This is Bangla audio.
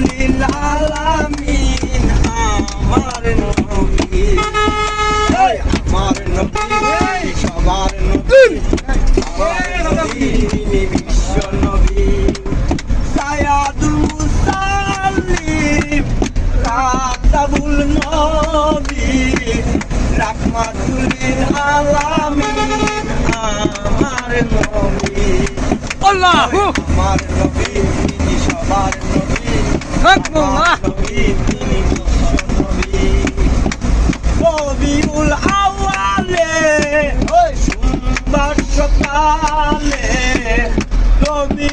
লিল আলামিন আমার নবী আমার নবী সবার নবী তিনি বিশ্ব নবী সায়াদুল মুসাল্লিম কাতাবুল নবী রাহমাতুল লিল আলামিন আমার নবী আল্লাহু আমার নবী তিনি সবার নবী আকবার নবী তিনি বিশ্ব নবী রবিউল আউয়ালে সোমবার সকালে রবি